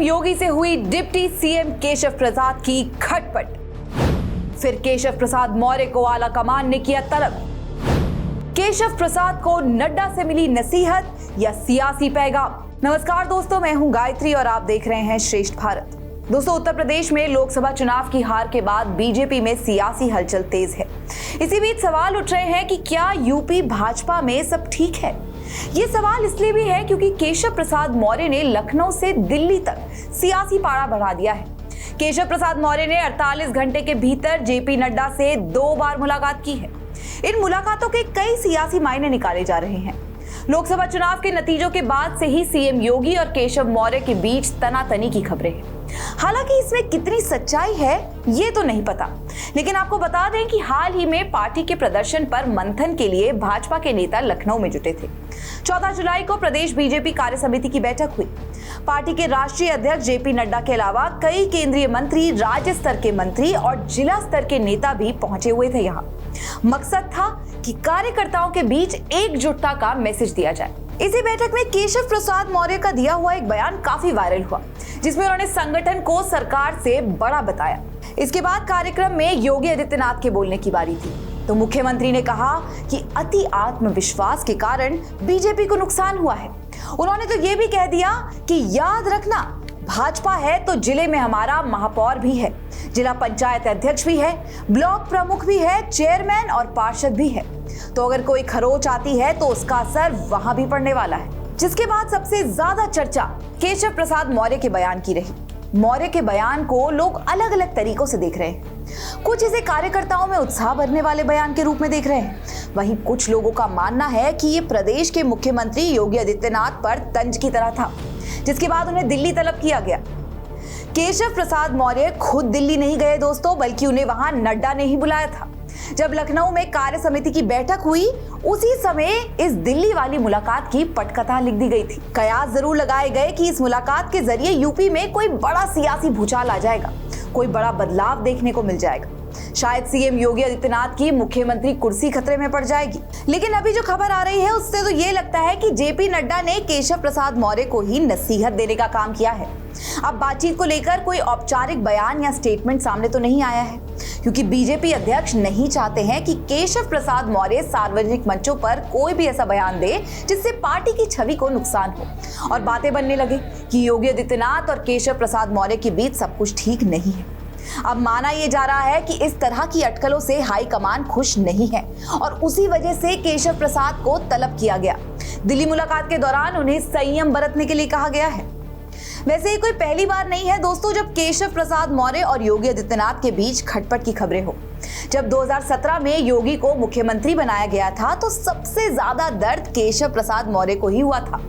योगी से हुई deputy CM Keshav Prasad की खटपट। फिर केशव प्रसाद मौर्य को आला कमान ने किया तलब। केशव प्रसाद को नड्डा से मिली नसीहत या सियासी पैगाम। नमस्कार दोस्तों, मैं हूं गायत्री और आप देख रहे हैं श्रेष्ठ भारत। दोस्तों, उत्तर प्रदेश में लोकसभा चुनाव की हार के बाद बीजेपी में सियासी हलचल तेज है। इसी बीच सवाल उठ रहे हैं कि क्या यूपी भाजपा में सब ठीक है। ये सवाल इसलिए भी है क्योंकि केशव प्रसाद मौर्य ने लखनऊ से दिल्ली तक सियासी पारा बढ़ा दिया है। केशव प्रसाद मौर्य ने 48 घंटे के भीतर जेपी नड्डा से 2 बार मुलाकात की है। इन मुलाकातों के कई सियासी मायने निकाले जा रहे हैं। लोकसभा चुनाव के नतीजों के बाद से ही सीएम योगी और केशव मौर्य के बीच तनातनी की खबरें हैं। हालांकि इसमें कितनी सच्चाई है ये तो नहीं पता, लेकिन आपको बता दें कि हाल ही में पार्टी के प्रदर्शन पर मंथन के लिए भाजपा के नेता लखनऊ में जुटे थे। 14 जुलाई को प्रदेश बीजेपी कार्य समिति की बैठक हुई। पार्टी के राष्ट्रीय अध्यक्ष जेपी नड्डा के अलावा कई केंद्रीय मंत्री, राज्य स्तर के मंत्री और जिला स्तर के नेता भी पहुंचे हुए थे। यहाँ मकसद था कि कार्यकर्ताओं के बीच एकजुटता का मैसेज दिया जाए। इसी बैठक में केशव प्रसाद मौर्य का दिया हुआ एक बयान काफी वायरल हुआ, जिसमें उन्होंने संगठन को सरकार से बड़ा बताया। इसके बाद कार्यक्रम में योगी आदित्यनाथ के बोलने की बारी थी, तो मुख्यमंत्री ने कहा कि अति आत्मविश्वास के कारण बीजेपी को नुकसान हुआ है। उन्होंने तो ये भी कह दिया कि याद रखना, भाजपा है तो जिले में हमारा महापौर भी है, जिला पंचायत अध्यक्ष भी है, ब्लॉक प्रमुख भी है, चेयरमैन और पार्षद भी है। तो अगर कोई खरोच आती है तो उसका असर वहां भी पड़ने वाला है। जिसके बाद सबसे ज्यादा चर्चा केशव प्रसाद मौर्य के बयान की रही। मौर्य के बयान को लोग अलग अलग तरीकों से देख रहे हैं। कुछ इसे कार्यकर्ताओं में उत्साह भरने वाले बयान के रूप में देख रहे हैं, वहीं कुछ लोगों का मानना है कि ये प्रदेश के मुख्यमंत्री योगी आदित्यनाथ पर तंज की तरह था, जिसके बाद उन्हें दिल्ली तलब किया गया। केशव प्रसाद मौर्य खुद दिल्ली नहीं गए दोस्तों, बल्कि उन्हें वहां नड्डा ने ही बुलाया था। जब लखनऊ में कार्य समिति की बैठक हुई, उसी समय इस दिल्ली वाली मुलाकात की पटकथा लिख दी गई थी। कयास जरूर लगाए गए कि इस मुलाकात के जरिए यूपी में कोई बड़ा सियासी भूचाल आ जाएगा, कोई बड़ा बदलाव देखने को मिल जाएगा। शायद सीएम योगी आदित्यनाथ की मुख्यमंत्री कुर्सी खतरे में पड़ जाएगी। लेकिन अभी जो खबर आ रही है उससे तो ये लगता है कि जेपी नड्डा ने केशव प्रसाद मौर्य को ही नसीहत देने का काम किया है। अब बातचीत को लेकर कोई औपचारिक बयान या स्टेटमेंट सामने तो नहीं आया है, क्योंकि बीजेपी अध्यक्ष नहीं चाहते हैं कि केशव प्रसाद मौर्य सार्वजनिक मंचों पर कोई भी ऐसा बयान दे जिससे पार्टी की छवि को नुकसान हो और बातें बनने लगे कि योगी आदित्यनाथ और केशव प्रसाद मौर्य के बीच सब कुछ ठीक नहीं है। अब माना यह जा रहा है कि इस तरह की अटकलों से हाईकमान खुश नहीं है और उसी वजह से केशव प्रसाद को तलब किया गया। दिल्ली मुलाकात के दौरान उन्हें संयम बरतने के लिए कहा गया है। वैसे ये कोई पहली बार नहीं है दोस्तों जब केशव प्रसाद मौर्य और योगी आदित्यनाथ के बीच खटपट की खबरें हो। जब 2017 में योगी को मुख्यमंत्री बनाया गया था तो सबसे ज्यादा दर्द केशव प्रसाद मौर्य को ही हुआ था।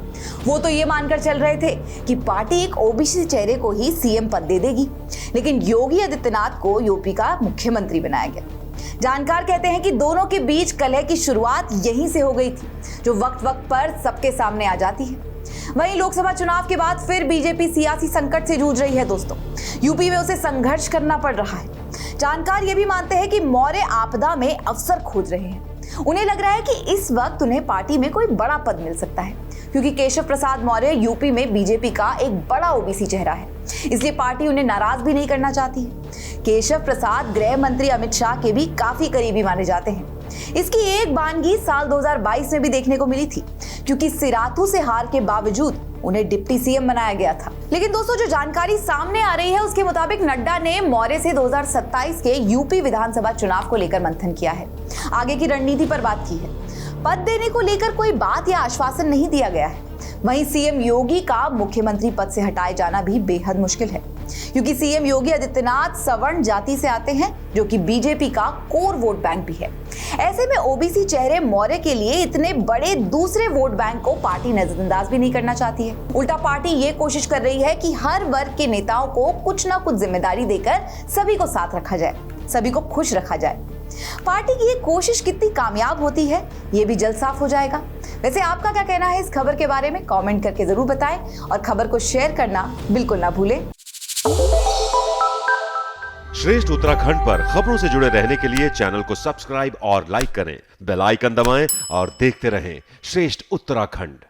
वो तो ये मानकर चल रहे थे कि पार्टी एक ओबीसी चेहरे को ही सीएम पद दे देगी, लेकिन योगी आदित्यनाथ को यूपी का मुख्यमंत्री बनाया गया। जानकार कहते हैं कि दोनों के बीच कलह की शुरुआत यहीं से हो गई थी, जो वक्त वक्त पर सबके सामने आ जाती है। वहीं लोकसभा चुनाव के बाद फिर बीजेपी सियासी संकट से जूझ रही है दोस्तों। यूपी में उसे संघर्ष करना पड़ रहा है। जानकार ये भी मानते हैं कि मौर्य आपदा में अवसर खोज रहे हैं। उन्हें लग रहा है कि इस वक्त उन्हें पार्टी में कोई बड़ा पद मिल सकता है, क्योंकि केशव प्रसाद मौर्य यूपी में बीजेपी का एक बड़ा ओबीसी चेहरा है, इसलिए पार्टी उन्हें नाराज भी नहीं करना चाहती है। केशव प्रसाद गृह मंत्री अमित शाह के भी काफी करीबी माने जाते हैं। इसकी एक बानगी साल 2022 में भी देखने को मिली थी, क्योंकि सिराथू से हार के बावजूद उन्हें डिप्टी सीएम बनाया गया था। लेकिन दोस्तों, जो जानकारी सामने आ रही है उसके मुताबिक नड्डा ने मौर्य से 2027 के यूपी विधानसभा चुनाव को लेकर मंथन किया है, आगे की रणनीति पर बात की है। पद देने को लेकर कोई बात या आश्वासन नहीं दिया गया है। वहीं सीएम योगी का मुख्यमंत्री पद से हटाए जाना भी बेहद मुश्किल है, क्योंकि सीएम योगी आदित्यनाथ सवर्ण जाति से आते हैं, जो कि बीजेपी का कोर वोट बैंक भी है। ऐसे में ओबीसी चेहरे मौर्य के लिए इतने बड़े दूसरे वोट बैंक को पार्टी नजरअंदाज भी नहीं करना चाहती है। उल्टा पार्टी ये कोशिश कर रही है कि हर वर्ग के नेताओं को कुछ ना कुछ जिम्मेदारी देकर सभी को साथ रखा जाए, सभी को खुश रखा जाए। पार्टी की ये कोशिश कितनी कामयाब होती है ये भी जल्द साफ हो जाएगा। वैसे आपका क्या कहना है इस खबर के बारे में, कमेंट करके जरूर बताएं और खबर को शेयर करना बिल्कुल ना भूलें। श्रेष्ठ उत्तराखंड पर खबरों से जुड़े रहने के लिए चैनल को सब्सक्राइब और लाइक करें, बेल आइकन दबाएं और देखते रहें श्रेष्ठ उत्तराखंड।